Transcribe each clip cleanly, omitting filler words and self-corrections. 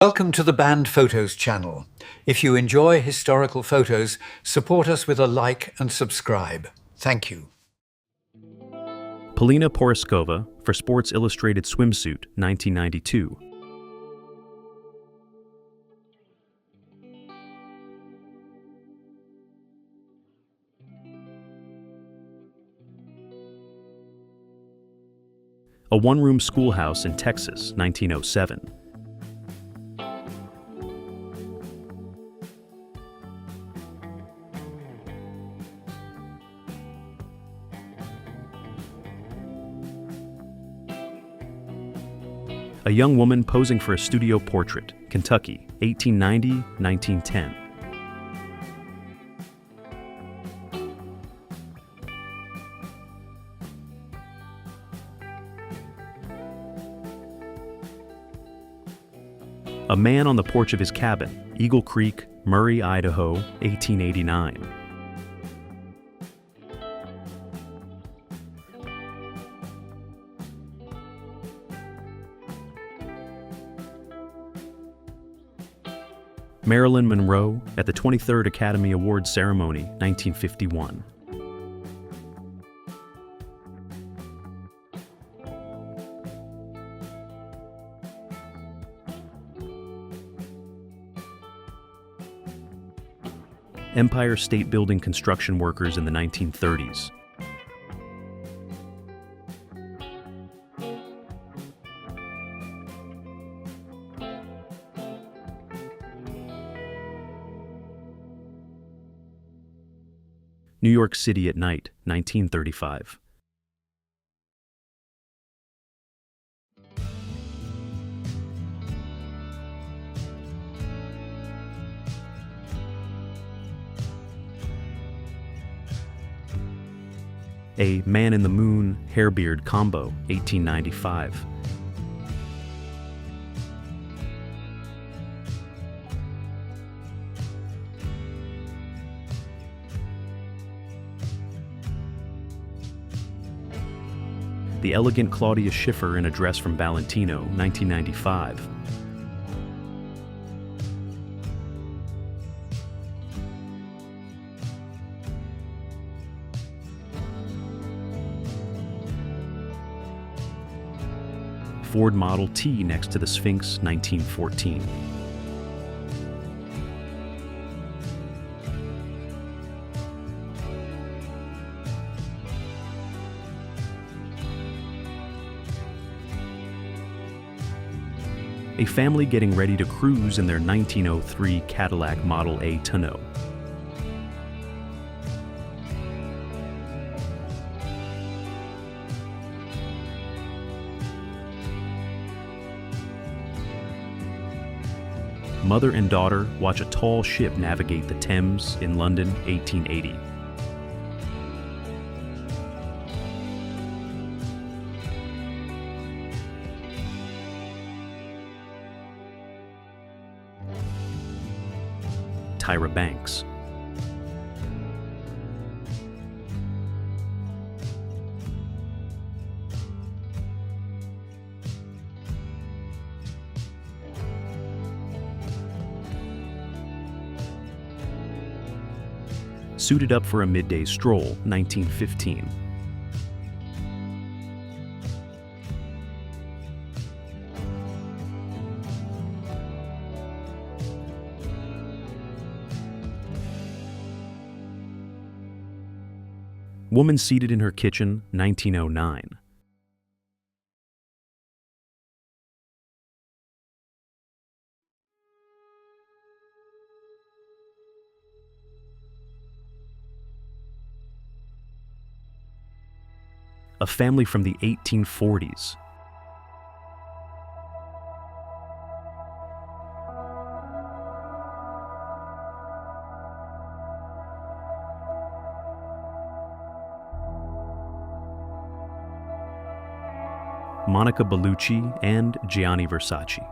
Welcome to the Band Photos channel. If you enjoy historical photos, support us with a like and subscribe. Thank you. Polina Poroskova for Sports Illustrated Swimsuit, 1992. A One-Room Schoolhouse in Texas, 1907. A Young Woman Posing for a Studio Portrait, Kentucky, 1890-1910. A Man on the Porch of His Cabin, Eagle Creek, Murray, Idaho, 1889. Marilyn Monroe at the 23rd Academy Awards Ceremony, 1951. Empire State Building construction workers in the 1930s. New York City at Night, 1935. A Man in the Moon Hairbeard Combo, 1895. The Elegant Claudia Schiffer in a Dress from Valentino, 1995. Ford Model T next to the Sphinx, 1914. A family getting ready to cruise in their 1903 Cadillac Model A tonneau. Mother and daughter watch a tall ship navigate the Thames in London, 1880. Tyra Banks. Suited Up for a Midday Stroll, 1915. Woman Seated in Her Kitchen, 1909. A Family from the 1840s. Monica Bellucci and Gianni Versace.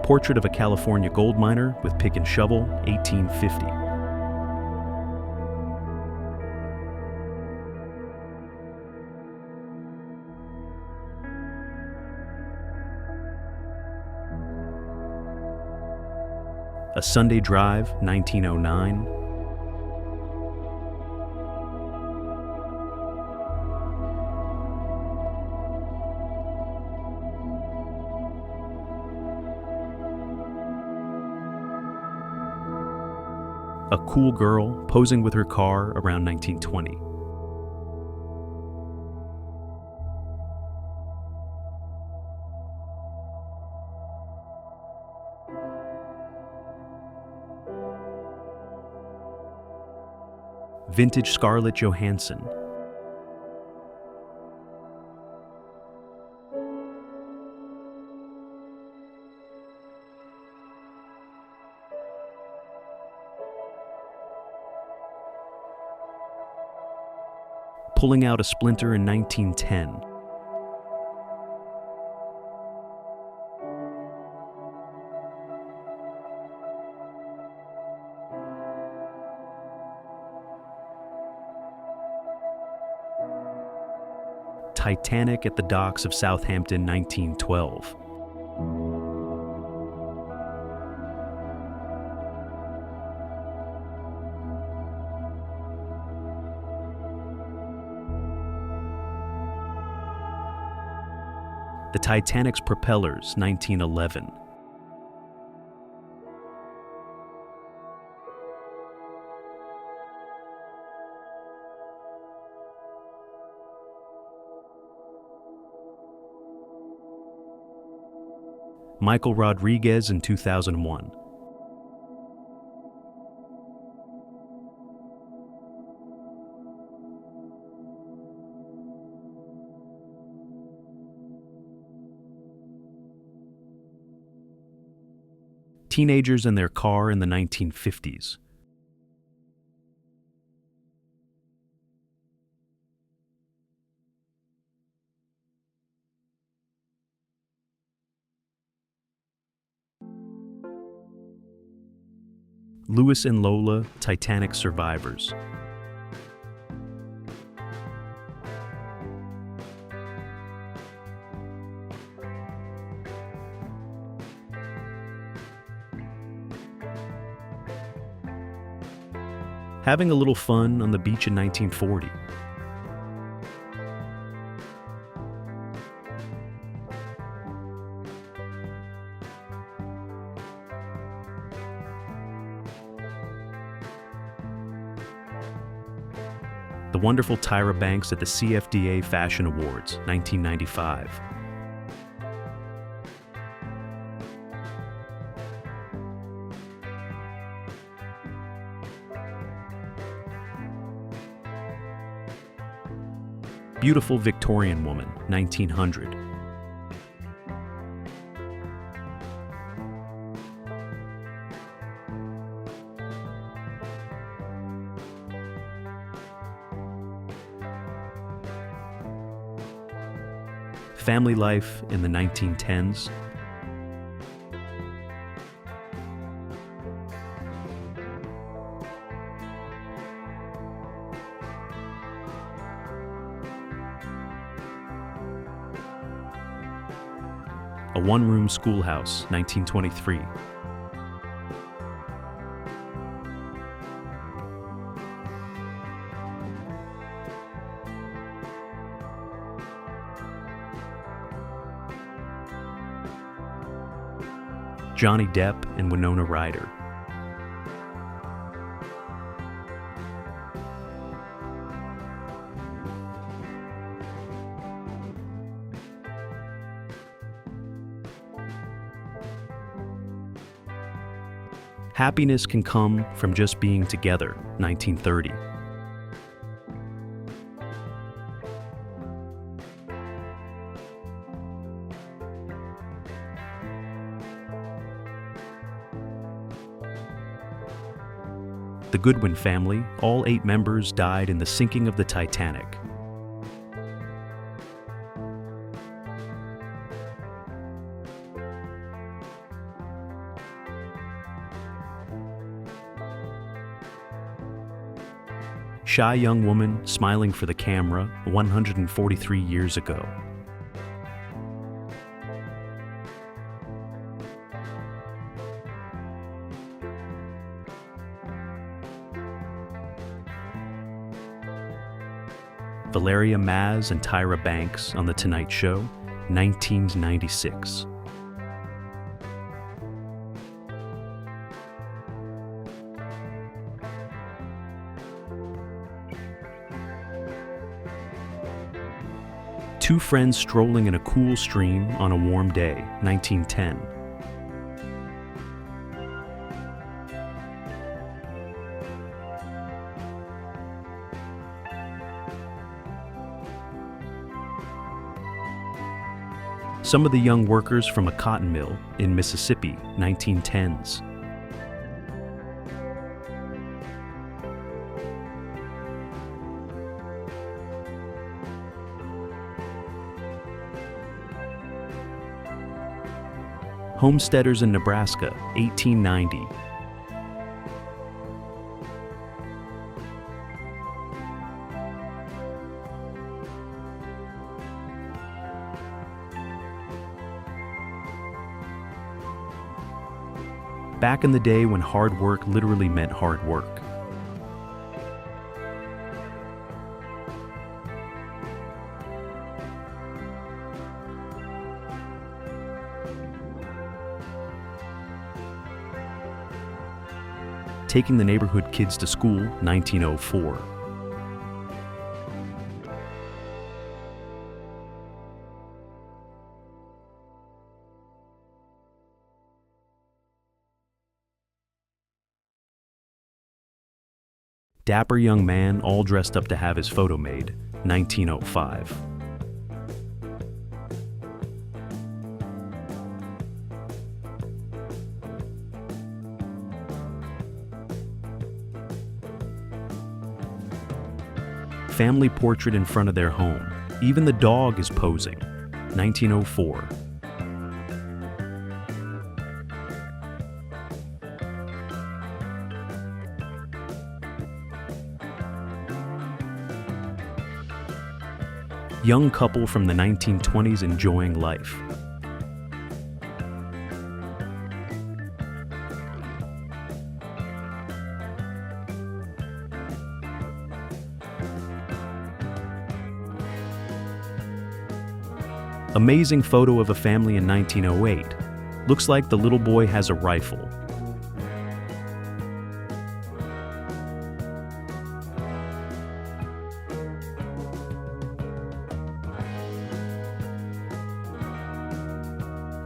Portrait of a California Gold Miner with Pick and Shovel, 1850. A Sunday Drive, 1909. A Cool Girl posing with her car around 1920. Vintage Scarlett Johansson. Pulling out a splinter in 1910. Titanic at the docks of Southampton, 1912. The Titanic's propellers, 1911. Michael Rodriguez in 2001. Teenagers in their car in the 1950s. Louis and Lola, Titanic survivors. Having a little fun on the beach in 1940. The wonderful Tyra Banks at the CFDA Fashion Awards, 1995. Beautiful Victorian Woman, 1900. Family life in the 1910s. A one-room schoolhouse, 1923. Johnny Depp and Winona Ryder. Happiness can come from just being together, 1930. The Goodwin family, all 8 members died in the sinking of the Titanic. Shy young woman smiling for the camera 143 years ago. Valeria Maz and Tyra Banks on The Tonight Show, 1996. Two friends strolling in a cool stream on a warm day, 1910. Some of the young workers from a cotton mill in Mississippi, 1910s. Homesteaders in Nebraska, 1890. Back in the day when hard work literally meant hard work. Taking the neighborhood kids to school, 1904. Dapper young man all dressed up to have his photo made, 1905. Family portrait in front of their home. Even the dog is posing, 1904. Young couple from the 1920s enjoying life. Amazing photo of a family in 1908. Looks like the little boy has a rifle.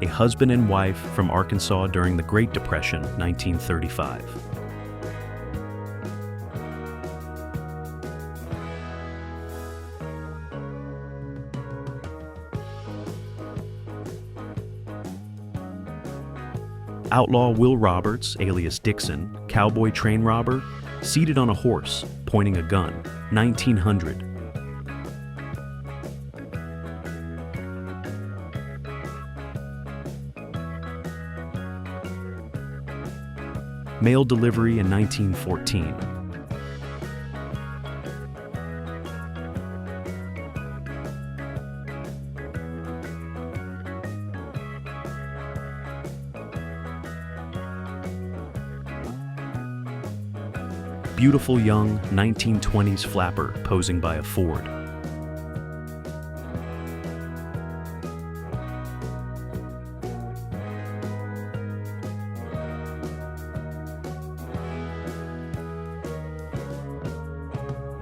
A husband and wife from Arkansas during the Great Depression, 1935. Outlaw Will Roberts, alias Dixon, cowboy train robber, seated on a horse, pointing a gun, 1900. Mail delivery in 1914. Beautiful young 1920s flapper posing by a Ford.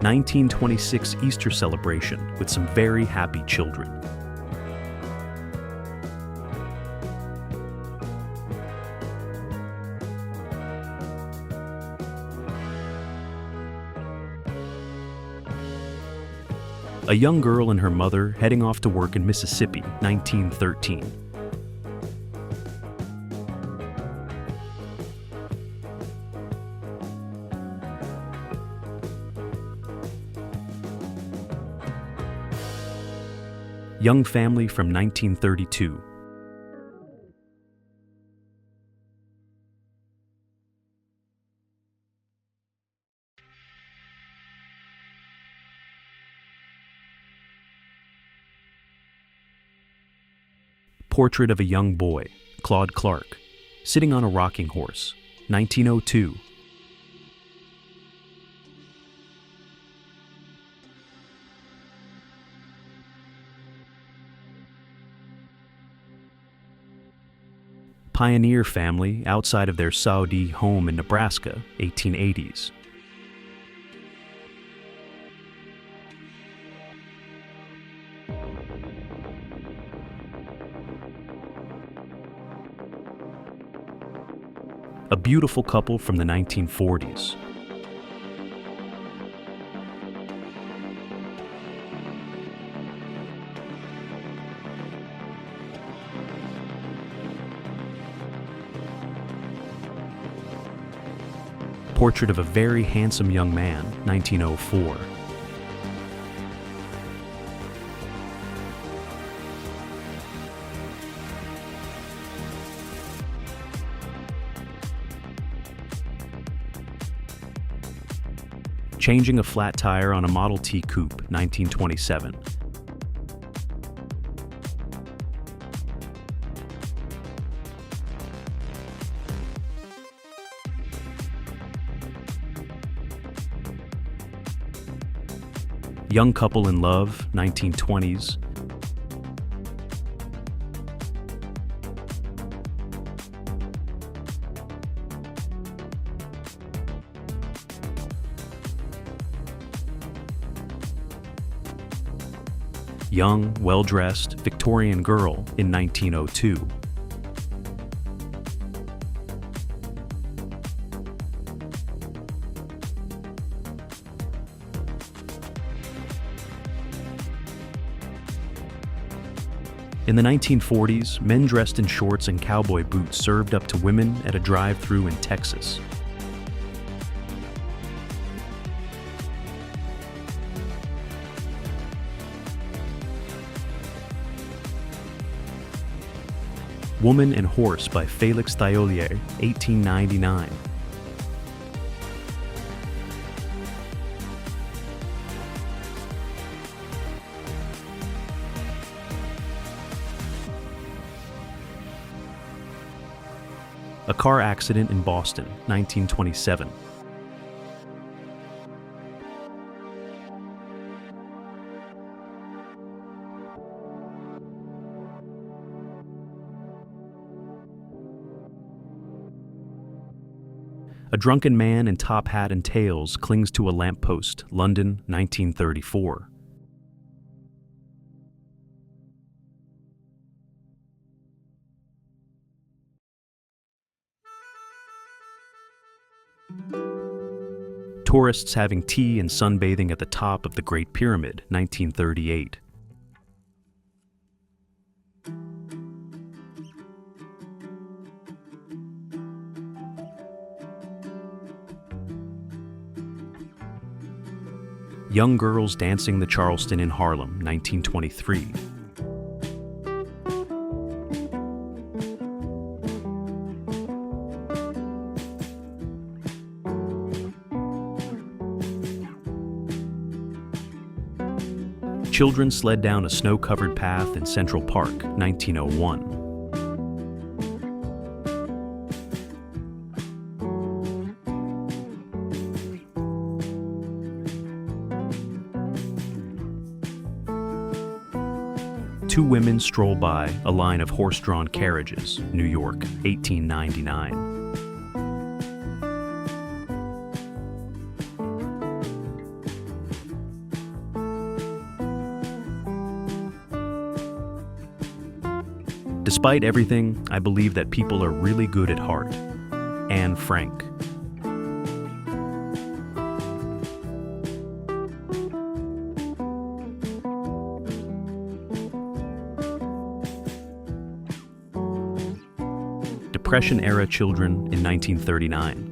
(1926) Easter celebration with some very happy children. A young girl and her mother heading off to work in Mississippi, 1913. Young family from 1932. Portrait of a young boy, Claude Clark, sitting on a rocking horse, 1902. Pioneer family outside of their Saudi home in Nebraska, 1880s. A beautiful couple from the 1940s. Portrait of a very handsome young man, 1904. Changing a flat tire on a Model T Coupe, 1927. Young couple in love, 1920s. Young, well-dressed Victorian girl in 1902. In the 1940s, men dressed in shorts and cowboy boots served up to women at a drive-thru in Texas. Woman and Horse by Félix Thiollier, 1899. A car accident in Boston, 1927. A drunken man in top hat and tails clings to a lamppost, London, 1934. Tourists having tea and sunbathing at the top of the Great Pyramid, 1938. Young girls dancing the Charleston in Harlem, 1923. Children sled down a snow-covered path in Central Park, 1901. Two women stroll by a line of horse-drawn carriages, New York, 1899. Despite everything, I believe that people are really good at heart. Anne Frank. Depression-era children in 1939.